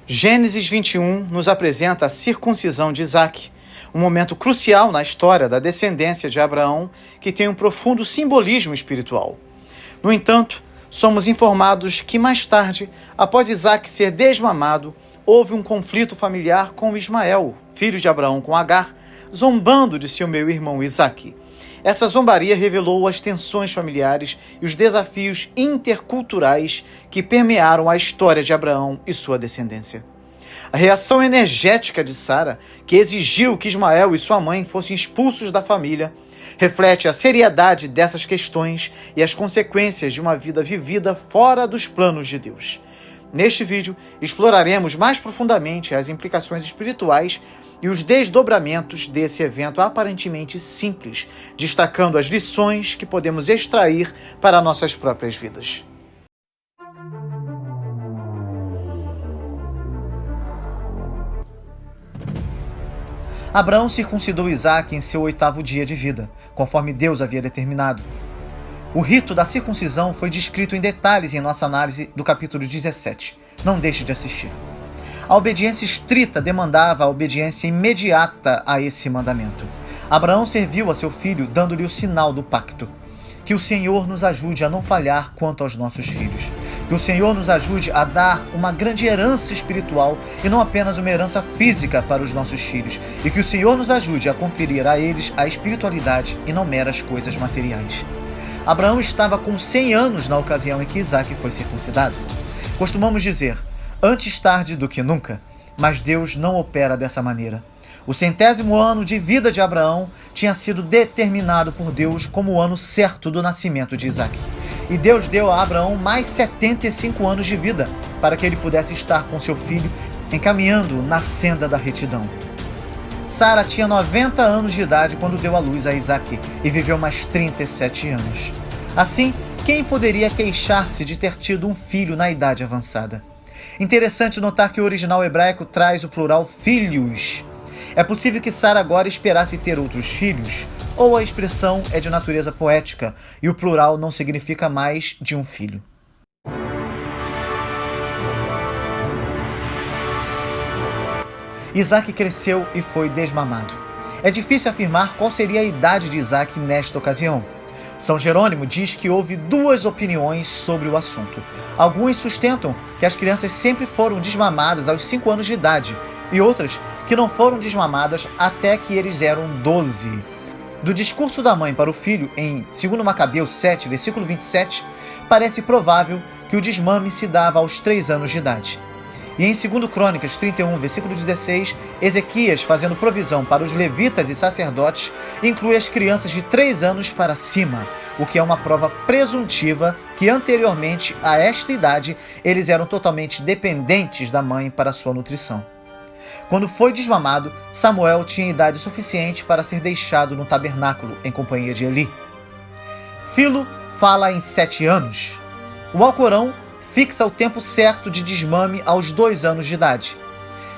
Gênesis 21 nos apresenta a circuncisão de Isaque, um momento crucial na história da descendência de Abraão que tem um profundo simbolismo espiritual. No entanto, somos informados que mais tarde, após Isaque ser desmamado, houve um conflito familiar com Ismael, filho de Abraão com Agar, zombando de seu meio-irmão Isaque. Essa zombaria revelou as tensões familiares e os desafios interculturais que permearam a história de Abraão e sua descendência. A reação energética de Sara, que exigiu que Ismael e sua mãe fossem expulsos da família, reflete a seriedade dessas questões e as consequências de uma vida vivida fora dos planos de Deus. Neste vídeo, exploraremos mais profundamente as implicações espirituais e os desdobramentos desse evento aparentemente simples, destacando as lições que podemos extrair para nossas próprias vidas. Abraão circuncidou Isaque em seu 8º dia de vida, conforme Deus havia determinado. O rito da circuncisão foi descrito em detalhes em nossa análise do capítulo 17. Não deixe de assistir. A obediência estrita demandava a obediência imediata a esse mandamento. Abraão serviu a seu filho dando-lhe o sinal do pacto. Que o Senhor nos ajude a não falhar quanto aos nossos filhos. Que o Senhor nos ajude a dar uma grande herança espiritual e não apenas uma herança física para os nossos filhos. E que o Senhor nos ajude a conferir a eles a espiritualidade e não meras coisas materiais. Abraão estava com 100 anos na ocasião em que Isaque foi circuncidado. Costumamos dizer, antes tarde do que nunca, mas Deus não opera dessa maneira. O 100º ano de vida de Abraão tinha sido determinado por Deus como o ano certo do nascimento de Isaque. E Deus deu a Abraão mais 75 anos de vida para que ele pudesse estar com seu filho, encaminhando na senda da retidão. Sara tinha 90 anos de idade quando deu à luz a Isaque e viveu mais 37 anos. Assim, quem poderia queixar-se de ter tido um filho na idade avançada? Interessante notar que o original hebraico traz o plural filhos. É possível que Sara agora esperasse ter outros filhos, ou a expressão é de natureza poética e o plural não significa mais de um filho. Isaque cresceu e foi desmamado. É difícil afirmar qual seria a idade de Isaque nesta ocasião. São Jerônimo diz que houve 2 opiniões sobre o assunto. Alguns sustentam que as crianças sempre foram desmamadas aos 5 anos de idade, e outras que não foram desmamadas até que eles eram 12. Do discurso da mãe para o filho, em 2 Macabeus 7, versículo 27, parece provável que o desmame se dava aos 3 anos de idade. E em 2 Crônicas 31, versículo 16, Ezequias, fazendo provisão para os levitas e sacerdotes, inclui as crianças de 3 anos para cima, o que é uma prova presuntiva que anteriormente a esta idade eles eram totalmente dependentes da mãe para sua nutrição. Quando foi desmamado, Samuel tinha idade suficiente para ser deixado no tabernáculo em companhia de Eli. Filo fala em 7 anos. O Alcorão fixa o tempo certo de desmame aos 2 anos de idade.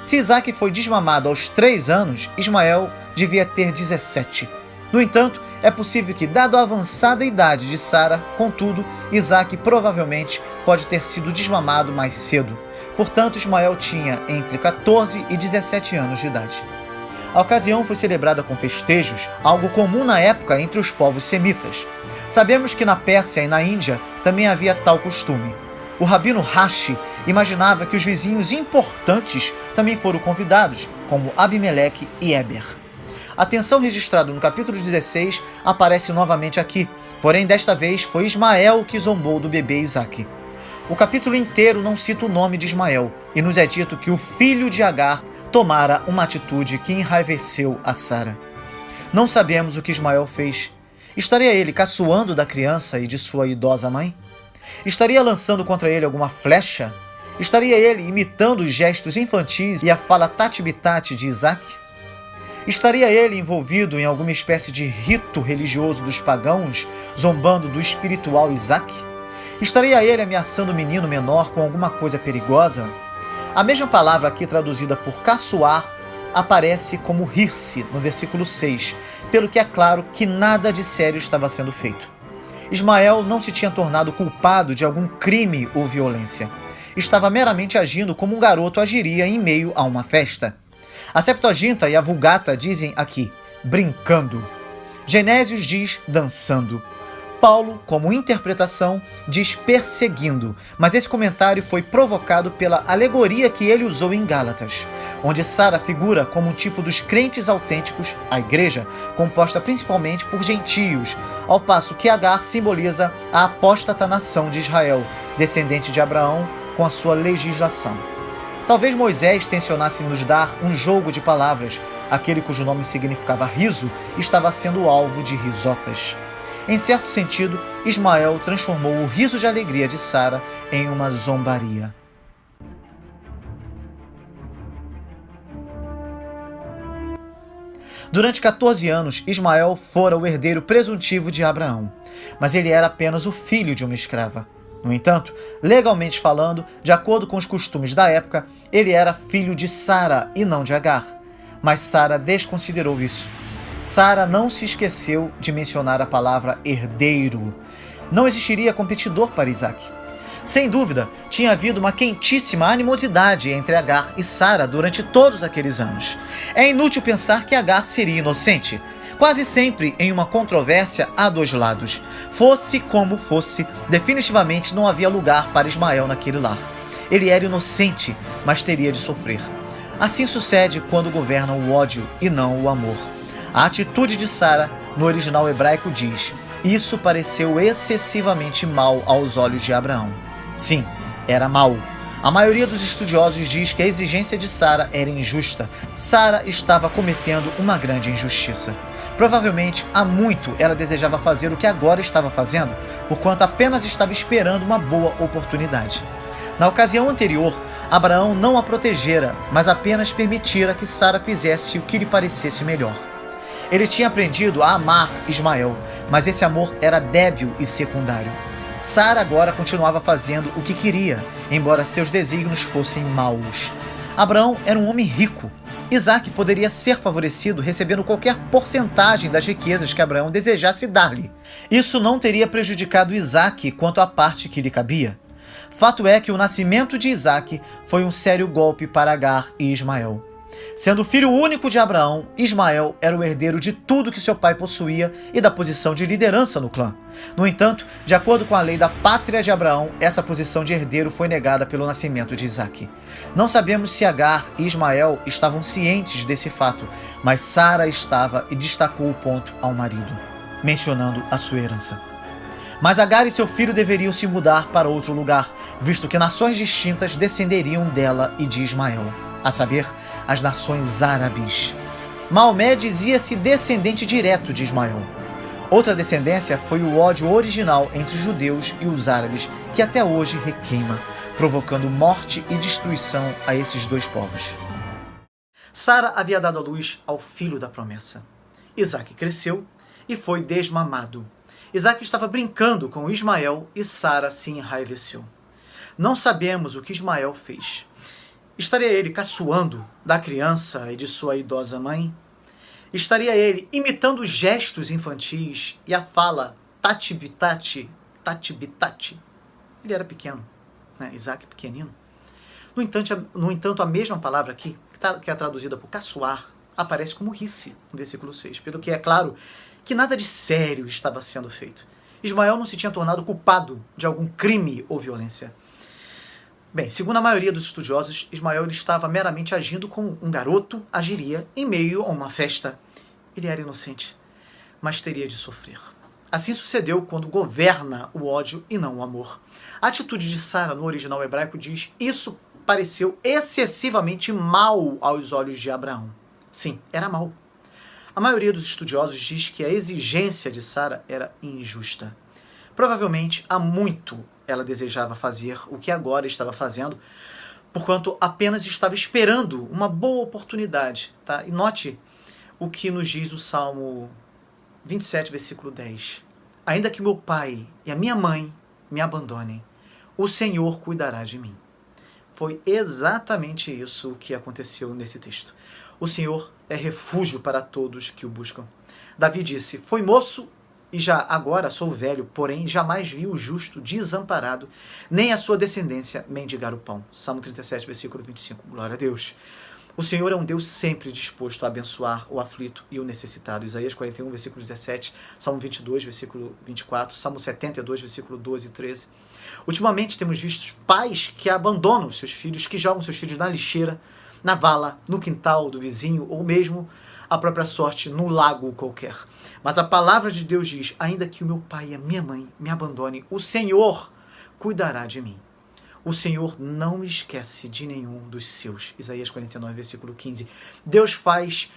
Se Isaque foi desmamado aos 3 anos, Ismael devia ter 17. No entanto, é possível que, dado a avançada idade de Sara, contudo, Isaque provavelmente pode ter sido desmamado mais cedo. Portanto, Ismael tinha entre 14 e 17 anos de idade. A ocasião foi celebrada com festejos, algo comum na época entre os povos semitas. Sabemos que na Pérsia e na Índia também havia tal costume. O rabino Rashi imaginava que os vizinhos importantes também foram convidados, como Abimeleque e Éber. A tensão registrada no capítulo 16 aparece novamente aqui, porém desta vez foi Ismael que zombou do bebê Isaque. O capítulo inteiro não cita o nome de Ismael, e nos é dito que o filho de Agar tomara uma atitude que enraiveceu a Sara. Não sabemos o que Ismael fez. Estaria ele caçoando da criança e de sua idosa mãe? Estaria lançando contra ele alguma flecha? Estaria ele imitando os gestos infantis e a fala tati-bitati de Isaque? Estaria ele envolvido em alguma espécie de rito religioso dos pagãos, zombando do espiritual Isaque? Estaria ele ameaçando o menino menor com alguma coisa perigosa? A mesma palavra aqui traduzida por caçoar aparece como rir-se no versículo 6, pelo que é claro que nada de sério estava sendo feito. Ismael não se tinha tornado culpado de algum crime ou violência. estava meramente agindo como um garoto agiria em meio a uma festa. A Septuaginta e a Vulgata dizem aqui, brincando. Genésio diz dançando. Paulo, como interpretação, diz perseguindo, mas esse comentário foi provocado pela alegoria que ele usou em Gálatas, onde Sara figura como um tipo dos crentes autênticos, a igreja, composta principalmente por gentios, ao passo que Agar simboliza a apóstata nação de Israel, descendente de Abraão, com a sua legislação. Talvez Moisés tensionasse nos dar um jogo de palavras. Aquele cujo nome significava riso estava sendo alvo de risotas. Em certo sentido, Ismael transformou o riso de alegria de Sara em uma zombaria. Durante 14 anos, Ismael fora o herdeiro presuntivo de Abraão, mas ele era apenas o filho de uma escrava. No entanto, legalmente falando, de acordo com os costumes da época, ele era filho de Sara e não de Agar. Mas Sara desconsiderou isso. Sara não se esqueceu de mencionar a palavra herdeiro. Não existiria competidor para Isaac. Sem dúvida, tinha havido uma quentíssima animosidade entre Agar e Sara durante todos aqueles anos. É inútil pensar que Agar seria inocente. Quase sempre, em uma controvérsia, há dois lados. Fosse como fosse, definitivamente não havia lugar para Ismael naquele lar. Ele era inocente, mas teria de sofrer. Assim sucede quando governa o ódio e não o amor. A atitude de Sara, no original hebraico, diz: isso pareceu excessivamente mal aos olhos de Abraão. Sim, era mal. A maioria dos estudiosos diz que a exigência de Sara era injusta. Sara estava cometendo uma grande injustiça. Provavelmente, há muito ela desejava fazer o que agora estava fazendo, porquanto apenas estava esperando uma boa oportunidade. Na ocasião anterior, Abraão não a protegera, mas apenas permitira que Sara fizesse o que lhe parecesse melhor. Ele tinha aprendido a amar Ismael, mas esse amor era débil e secundário. Sara agora continuava fazendo o que queria, embora seus desígnios fossem maus. Abraão era um homem rico. Isaac poderia ser favorecido recebendo qualquer porcentagem das riquezas que Abraão desejasse dar-lhe. Isso não teria prejudicado Isaac quanto à parte que lhe cabia. Fato é que o nascimento de Isaac foi um sério golpe para Agar e Ismael. Sendo filho único de Abraão, Ismael era o herdeiro de tudo que seu pai possuía e da posição de liderança no clã. No entanto, de acordo com a lei da pátria de Abraão, essa posição de herdeiro foi negada pelo nascimento de Isaac. Não sabemos se Agar e Ismael estavam cientes desse fato, mas Sara estava e destacou o ponto ao marido, mencionando a sua herança. Mas Agar e seu filho deveriam se mudar para outro lugar, visto que nações distintas descenderiam dela e de Ismael, a saber, as nações árabes. Maomé dizia-se descendente direto de Ismael. Outra descendência foi o ódio original entre os judeus e os árabes, que até hoje requeima, provocando morte e destruição a esses dois povos. Sara havia dado à luz ao filho da promessa. Isaac cresceu e foi desmamado. Isaac estava brincando com Ismael e Sara se enraiveceu. Não sabemos o que Ismael fez. Estaria ele caçoando da criança e de sua idosa mãe? Estaria ele imitando gestos infantis e a fala tati-bitati, tati-bitati? Ele era pequeno, né? Isaac pequenino. No entanto, a mesma palavra aqui, que é traduzida por caçoar, aparece como rir-se no versículo 6, pelo que é claro que nada de sério estava sendo feito. Ismael não se tinha tornado culpado de algum crime ou violência. Bem, segundo a maioria dos estudiosos, Ismael ele estava meramente agindo como um garoto agiria em meio a uma festa. Ele era inocente, mas teria de sofrer. Assim sucedeu quando governa o ódio e não o amor. A atitude de Sara no original hebraico diz: isso pareceu excessivamente mal aos olhos de Abraão. Sim, era mal. A maioria dos estudiosos diz que a exigência de Sara era injusta. Provavelmente, há muito ela desejava fazer o que agora estava fazendo, porquanto apenas estava esperando uma boa oportunidade. Tá? E note o que nos diz o Salmo 27, versículo 10. Ainda que meu pai e a minha mãe me abandonem, o Senhor cuidará de mim. Foi exatamente isso que aconteceu nesse texto. O Senhor é refúgio para todos que o buscam. Davi disse: foi moço E já agora sou velho, porém jamais vi o justo desamparado, nem a sua descendência mendigar o pão. Salmo 37, versículo 25. Glória a Deus. O Senhor é um Deus sempre disposto a abençoar o aflito e o necessitado. Isaías 41, versículo 17, Salmo 22, versículo 24, Salmo 72, versículo 12 e 13. Ultimamente temos visto pais que abandonam seus filhos, que jogam seus filhos na lixeira, na vala, no quintal do vizinho, ou mesmo a própria sorte num lago qualquer. Mas a palavra de Deus diz: ainda que o meu pai e a minha mãe me abandone, o Senhor cuidará de mim. O Senhor não me esquece de nenhum dos seus. Isaías 49, versículo 15. Deus faz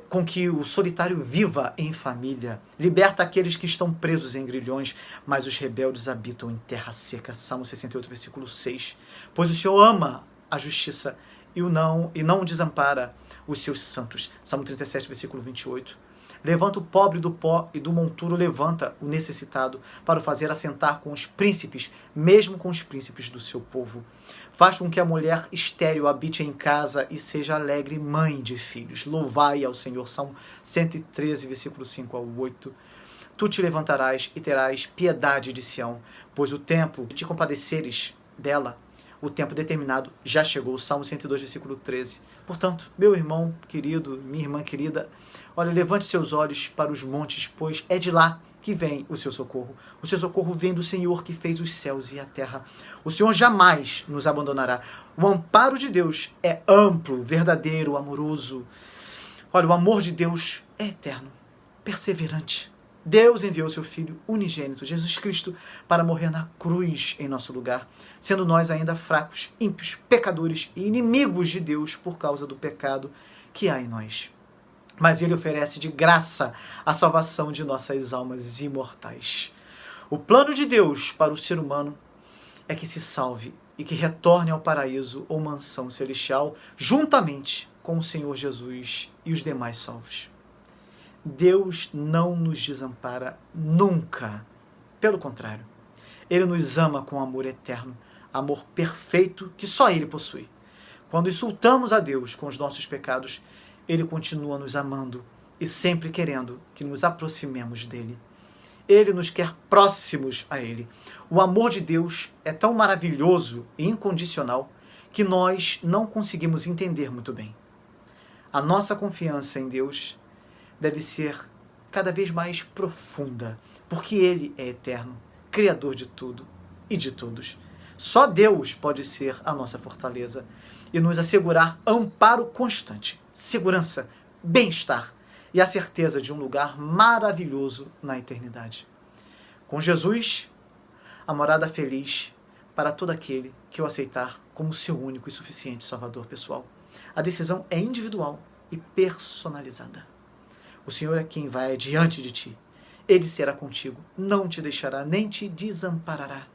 com que o solitário viva em família, liberta aqueles que estão presos em grilhões, mas os rebeldes habitam em terra seca. Salmo 68, versículo 6. Pois o Senhor ama a justiça e não desampara os seus santos. Salmo 37, versículo 28. Levanta o pobre do pó e do monturo levanta o necessitado para o fazer assentar com os príncipes, mesmo com os príncipes do seu povo. Faz com que a mulher estéril habite em casa e seja alegre mãe de filhos. Louvai ao Senhor. Salmo 113, versículo 5 ao 8. Tu te levantarás e terás piedade de Sião, pois o tempo de te compadeceres dela, o tempo determinado já chegou. Salmo 102, versículo 13. Portanto, meu irmão querido, minha irmã querida, olha, levante seus olhos para os montes, pois é de lá que vem o seu socorro. O seu socorro vem do Senhor que fez os céus e a terra. O Senhor jamais nos abandonará. O amparo de Deus é amplo, verdadeiro, amoroso. Olha, o amor de Deus é eterno, perseverante. Deus enviou seu Filho unigênito, Jesus Cristo, para morrer na cruz em nosso lugar, sendo nós ainda fracos, ímpios, pecadores e inimigos de Deus por causa do pecado que há em nós. Mas Ele oferece de graça a salvação de nossas almas imortais. O plano de Deus para o ser humano é que se salve e que retorne ao paraíso ou mansão celestial, juntamente com o Senhor Jesus e os demais salvos. Deus não nos desampara nunca. Pelo contrário, Ele nos ama com amor eterno, amor perfeito que só Ele possui. Quando insultamos a Deus com os nossos pecados, Ele continua nos amando e sempre querendo que nos aproximemos dEle. Ele nos quer próximos a Ele. O amor de Deus é tão maravilhoso e incondicional que nós não conseguimos entender muito bem. A nossa confiança em Deus deve ser cada vez mais profunda, porque Ele é eterno, Criador de tudo e de todos. Só Deus pode ser a nossa fortaleza e nos assegurar amparo constante, segurança, bem-estar e a certeza de um lugar maravilhoso na eternidade. Com Jesus, a morada feliz para todo aquele que o aceitar como seu único e suficiente Salvador pessoal. A decisão é individual e personalizada. O Senhor é quem vai adiante de ti. Ele será contigo, não te deixará, nem te desamparará.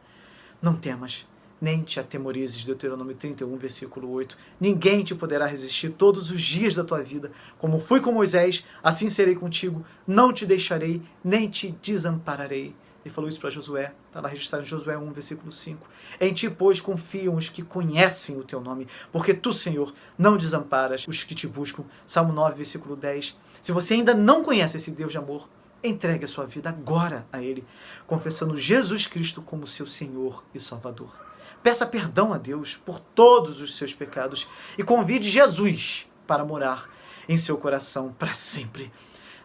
Não temas, nem te atemorizes. Deuteronômio 31, versículo 8. Ninguém te poderá resistir todos os dias da tua vida. Como fui com Moisés, assim serei contigo. Não te deixarei, nem te desampararei. Ele falou isso para Josué, está lá registrado em Josué 1, versículo 5. Em ti, pois, confiam os que conhecem o teu nome, porque tu, Senhor, não desamparas os que te buscam. Salmo 9, versículo 10. Se você ainda não conhece esse Deus de amor, entregue a sua vida agora a Ele, confessando Jesus Cristo como seu Senhor e Salvador. Peça perdão a Deus por todos os seus pecados e convide Jesus para morar em seu coração para sempre.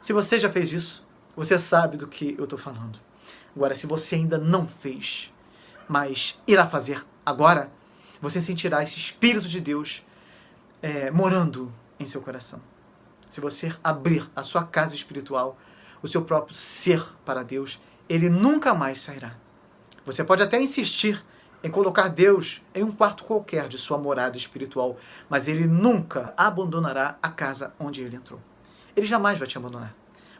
Se você já fez isso, você sabe do que eu estou falando. Agora, se você ainda não fez, mas irá fazer agora, você sentirá esse Espírito de Deus morando em seu coração. Se você abrir a sua casa espiritual, o seu próprio ser para Deus, Ele nunca mais sairá. Você pode até insistir em colocar Deus em um quarto qualquer de sua morada espiritual, mas Ele nunca abandonará a casa onde Ele entrou. Ele jamais vai te abandonar.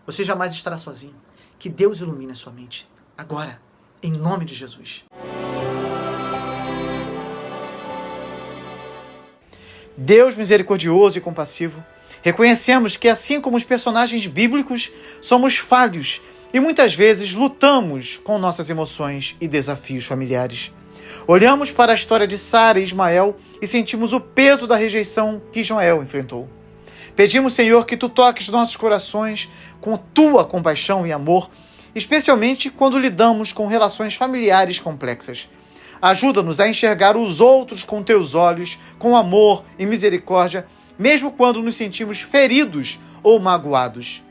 Você jamais estará sozinho. Que Deus ilumine a sua mente. Agora, em nome de Jesus. Deus misericordioso e compassivo, reconhecemos que, assim como os personagens bíblicos, somos falhos e muitas vezes lutamos com nossas emoções e desafios familiares. Olhamos para a história de Sara e Ismael e sentimos o peso da rejeição que Ismael enfrentou. Pedimos, Senhor, que Tu toques nossos corações com Tua compaixão e amor especialmente quando lidamos com relações familiares complexas. Ajuda-nos a enxergar os outros com teus olhos, com amor e misericórdia, mesmo quando nos sentimos feridos ou magoados.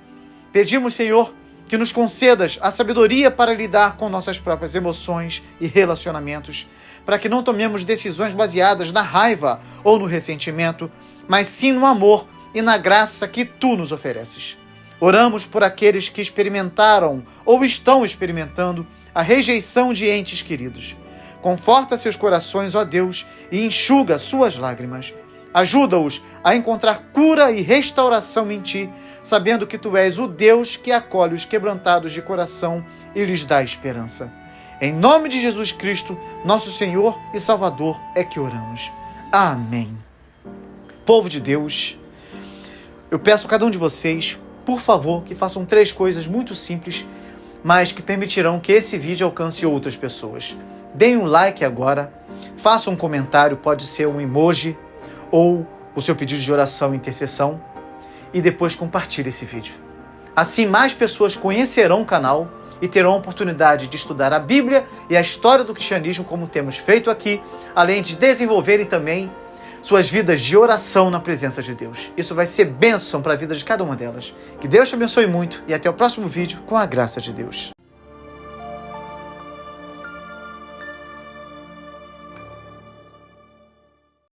Pedimos, Senhor, que nos concedas a sabedoria para lidar com nossas próprias emoções e relacionamentos, para que não tomemos decisões baseadas na raiva ou no ressentimento, mas sim no amor e na graça que Tu nos ofereces. Oramos por aqueles que experimentaram ou estão experimentando a rejeição de entes queridos. Conforta seus corações, ó Deus, e enxuga suas lágrimas. Ajuda-os a encontrar cura e restauração em Ti, sabendo que Tu és o Deus que acolhe os quebrantados de coração e lhes dá esperança. Em nome de Jesus Cristo, nosso Senhor e Salvador, é que oramos. Amém. Povo de Deus, eu peço a cada um de vocês, por favor, que façam 3 coisas muito simples, mas que permitirão que esse vídeo alcance outras pessoas. Deem um like agora, façam um comentário, pode ser um emoji, ou o seu pedido de oração e intercessão, e depois compartilhe esse vídeo. Assim, mais pessoas conhecerão o canal e terão a oportunidade de estudar a Bíblia e a história do cristianismo, como temos feito aqui, além de desenvolverem também suas vidas de oração na presença de Deus. Isso vai ser bênção para a vida de cada uma delas. Que Deus te abençoe muito e até o próximo vídeo com a graça de Deus.